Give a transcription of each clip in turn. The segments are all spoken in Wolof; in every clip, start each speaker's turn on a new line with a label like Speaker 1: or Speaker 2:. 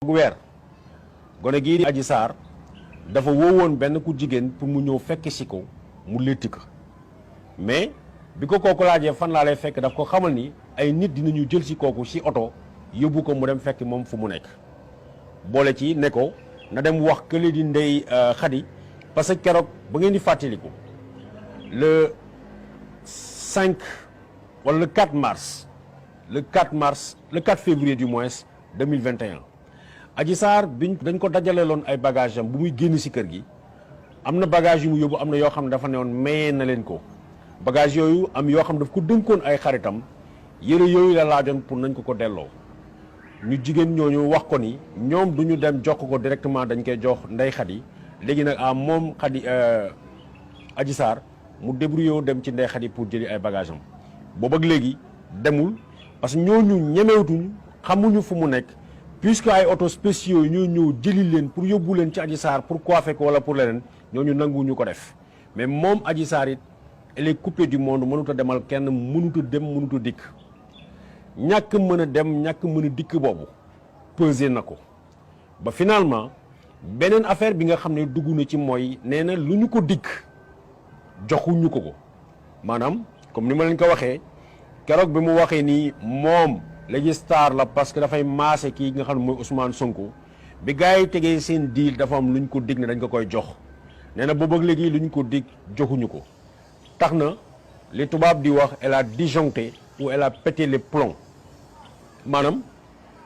Speaker 1: weer gone gii di Adji Sarr dafa woowoon benn ku jigéen pour mu ñëw fekk si ko mu létti ko mais bi ko kooku laajee fan laa lay fekk daf ko xamal ni ay nit dinañu jël si kooku si oto yóbbu ko mu dem fekk moom fu mu nekk boole ci ne ko na dem wax kële di Ndeye Khady parce que keroog ba ngeen di fàttaliku le 5 wala le 4 mars le 4 février du moins 2021 Adji Sarr dañ ko dajaleeloon ay bagage am bu muy génn si kër gi am na bagage yu mu yóbbu am na yoo xam ne dafa newoon mayee na leen ko bagage yooyu am yoo xam daf ko dënkoon ay xaritam yëre yooyu la laajoon pour nañ ko delloo ñu jigéen ñooñu wax ko ni ñoom du ñu dem jox ko directement dañ koy jox Ndeye Khady léegi nag moom Khady Adji Sarr mu débrouillé dem ci Ndeye Khady pour jëli ay bagage am boobu ak léegi demul parce que ñooñu ñemewutuñ xamuñu fu mu nekk puisque ay auto spéciaux ñoo ñëw jëli leen pour yóbbu leen ci Adji Sarr pour coiffer ko wala pour leneen ñooñu nanguwuñu ko def mais moom Adji Sarr it elle est coupée du monde mënut a demal kenn mënut a dem mënut a dikk ñàkk mën a dem ñàkk mën a dikk boobu pesé na ko ba finalement beneen affaire bi nga xam ne dugg na ci mooy nee na lu ñu ko dikk joxuñu ko maanaam comme ni ma leen ko waxee keroog bi mu waxee ni moom léegi star la parce que dafay maase kii nga xam ne mooy Ousmane Sonko bi gars yi tegee seen deal dafa am lu ñu ko dig ne dañ ko koy jox nee na boobu ak léegi lu ñu ko dig joxuñu ko tax na li tubaab di wax elle a disjoncté ou elle a pété les plombs maanaam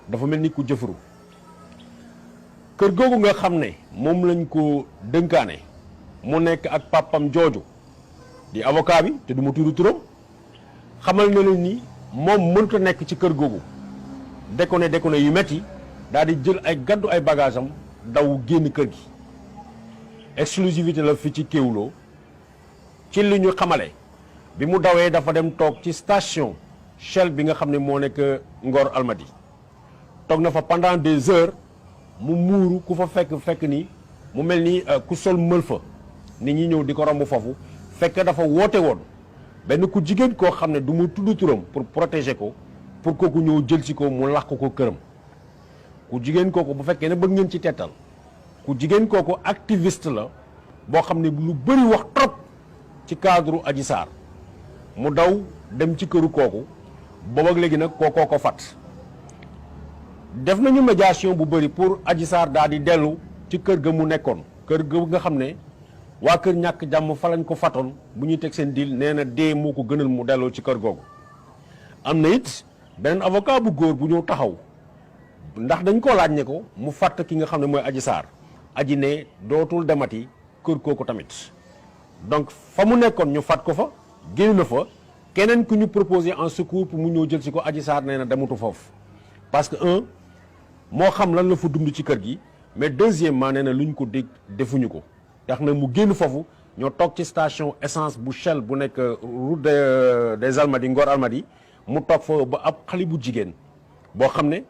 Speaker 1: dafa mel ni ku jëfuru kër googu nga xam ne moom lañ ko dënkaane mu nekk ak papam jooju di avocat bi te du ma tudd turam xamal na leen ni moom mënut a nekk ci kër googu déconné yu metti daal di jël ay gaddu ay bagage am daw génn kër gi exclusivité la fi ci Kéwoulo ci li ñu xamale bi mu dawee dafa dem toog ci station Shell bi nga xam ne moo nekk Ngor Almadi toog na fa pendant des heures mu muuru ku fa fekk ni mu mel ni ku sol mël fa nit ñi ñëw di ko romb foofu fekk dafa woote woon benn ku jigéen koo xam ne du mu tudd turam pour protéger ko pour kooku ñëw jël si ko mu làq ko këram ku jigéen kooku bu fekkee ne bëgg ngeen ci tettal ku jigéen kooku activiste la boo xam ne lu bëri wax trop ci cadre Adji Sarr mu daw dem ci këru kooku boobu ak léegi nag kookoo ko fat def nañu médiation bu bëri pour Adji Sarr daal di dellu ci kër ga mu nekkoon kër ga nga xam ne waa kër ñàkk jàmm fa lañ ko fatoon bu ñuy teg seen deal nee na dee moo ko gënal mu delloo ci kër googu am na it beneen avocat bu góor bu ñëw taxaw ndax dañ ko laaj ne ko mu fàtt ki nga xam ne mooy Adji Sarr aji ne dootul demati kër kooku tamit donc fa mu nekkoon ñu fat ko fa génn na fa keneen ku ñu proposé en secours pour mu ñëw jël si ko Adji Sarr nee na demutu foofu parce que moo xam lan la fa dund ci kër gi mais deuxièmement nee na lu ñu ko dégg defuñu ko tax na mu génn foofu ñoo toog ci station essence bu Shell bu nekk route des Almadies Ngor Almadies mu toog fa ba ab xale bu jigéen boo xam ne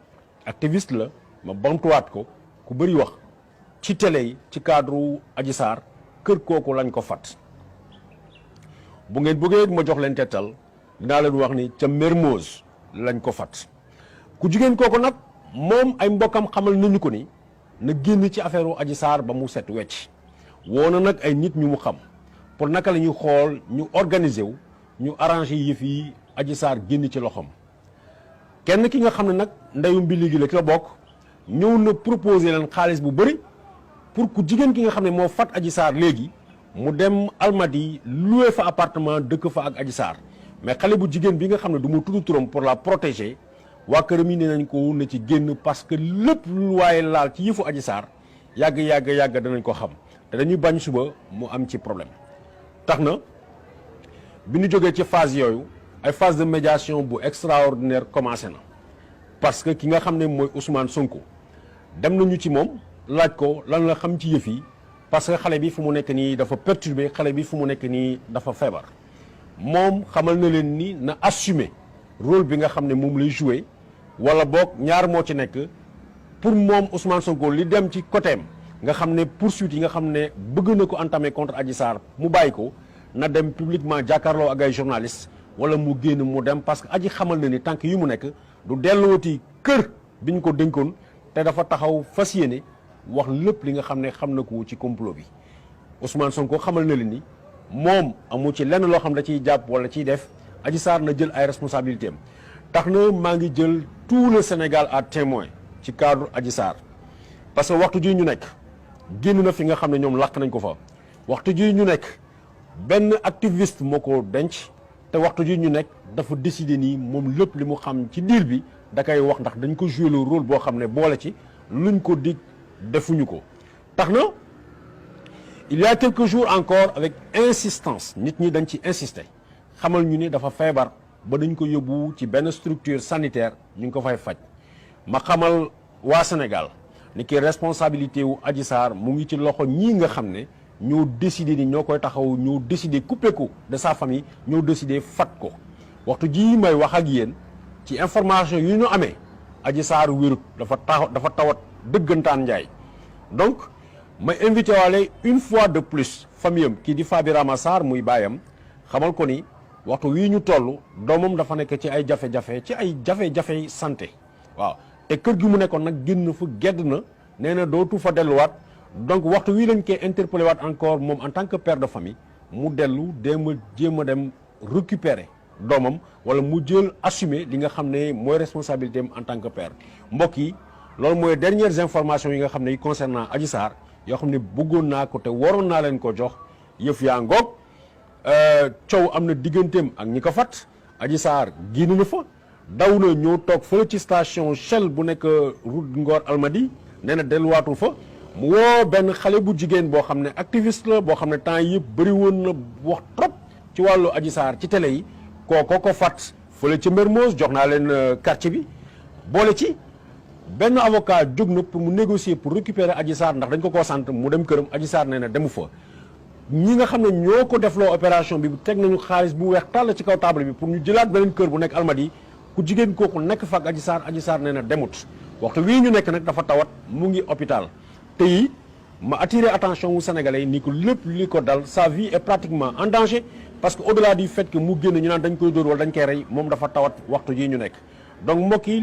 Speaker 1: activiste la ma bamtuwaat ko ku bëri wax ci télé yi ci cadre Adji Sarr kër kooku lañ ko fat bu ngeen bëggee ma jox leen tettal dinaa leen wax ni ca Mermoz lañ ko fat ku jigéen kooku nag moom ay mbokkam xamal nañu ko ni na génn ci affaire u Adji Sarr ba mu set wecc woo na nag ay nit ñu mu xam pour naka la ñuy xool ñu organiser wu ñu arranger yëf yi Adji Sarr génn ci loxoom kenn ki nga xam ne nag ndeyu mbili gi la ci la bokk ñëw na proposer leen xaalis bu bëri pour ku jigéen ki nga xam ne moo fat Adji Sarr léegi mu dem Almadies loué fa appartement dëkk fa ak Adji Sarr mais xale bu jigéen bi nga xam ne du mu tudd turam pour la protéger waa këram yi nee nañ ko na ci génn parce que lépp lu waaye laal ci yëfu Adji Sarr yàgg danañ ko xam te dañuy bañ suba mu am ci problème tax na bi ñu jógee ci phase yooyu ay phase de médiation bu extraordinaire commencé na parce que ki nga xam ne mooy Ousmane Sonko dem nañu ci moom laaj ko lan la xam ci yëf yi parce que xale bi fu mu nekk nii dafa perturbé xale bi fu mu nekk nii dafa feebar moom xamal na leen ni na assumer rôle bi nga xam ne moom lay joué wala boog ñaar moo ci nekk pour moom Ousmane Sonko li dem ci côté am nga xam ne poursuite yi nga xam ne bëgg na ko entamer contre Adji Sarr mu bàyyi ko na dem publiquement jàkkaarloo ak ay journalistes wala mu génn mu dem parce que Adji xamal na ni tànk yi mu nekk du delluwati kër bi ñu ko dénkoon te dafa taxaw fas yéene wax lépp li nga xam ne xam na ko ci complot bi Ousmane Sonko xamal na leen ni moom amu ci lenn loo xam da ciy jàpp wala ciy def Adji Sarr na jël ay responsabilités am tax na maa ngi jël tout le Sénégal à témoin ci cadre Adji Sarr parce que waxtu ji ñu nekk génn na fi nga xam ne ñoom làq nañ ko fa waxtu ji ñu nekk benn activiste moo ko denc te waxtu ji ñu nekk dafa décider nii moom lépp li mu xam ci deal bi da koy wax ndax dañ ko jouer le rôle boo xam ne boole ci luñ ko dig defuñu ko tax na il y a quelques jours encore avec insistance nit ñi dañ ci insister xamal ñu ni dafa feebar ba dañ ko yóbbu ci benn structure sanitaire ñu ngi ko fay faj ma xamal waa Sénégal ni ki responsabilité wu Adji Sarr mu ngi ci loxo ñii nga xam ne ñoo décidé ni ñoo koy taxaw ñoo décidé couper ko de sa famille ñoo décidé fat ko waxtu ji may wax ak yéen ci information yu ñu amee Adji Sarr wérut dafa tawat dëggantaan njaay donc may invité waale une fois de plus famille am kii di Faby Rama Sarr muy baayam xamal ko ni waxtu wii ñu toll doomam dafa nekk ci ay jafe-jafe santé waaw te kër gi mu nekkoon nag génn fa gedd na nee na dootu fa delluwaat donc waxtu wii lañ koy interpellé waat encore moom en tant que père de famille mu dellu jéem a dem récupérer doomam wala mu jël assumer li nga xam ne mooy responsabilité am en tant que père mbokk yi loolu mooy dernières informations yi nga xam ne yi concernant Adji Sarr yoo xam ne bëggoon naa ko te waroon naa leen ko jox yëf yaa ngoog coow am na digganteem ak ñi ko fat Adji Sarr génn na fa daw na ñoo toog fële ci station Shell bu nekk route Ngor Almadi nee na delluwaatu fa mu woo benn xale bu jigéen boo xam ne activiste la boo xam ne temps yëpp bëri woon na wax trop ci wàllu Adji Sarr ci télé yi kooko ko fat fële ci Mermoz jox naa leen quartier bi boole ci benn avocat jóg na pour mu négocier pour récupérer Adji Sarr ndax dañ ko koo sant mu dem këram Adji Sarr nee na demu fa ñi nga xam ne ñoo ko defloo opération bi teg nañu xaalis bu weex tàll ci kaw table bi pour ñu jëlaat beneen kër bu nekk Almadi ku jigéen kooku nekk fa ak Adji Sarr nee na demut waxtu wii ñu nekk nag dafa tawat mu ngi hôpital te ma attirer attention wu sénégalais yi ni ko lépp li ko dal sa vie est pratiquement en danger parce que au-delà du fait que mu génn ñu naan dañ koy dóor wala dañ koy rey moom dafa tawat waxtu jii ñu nekk donc mbokk yi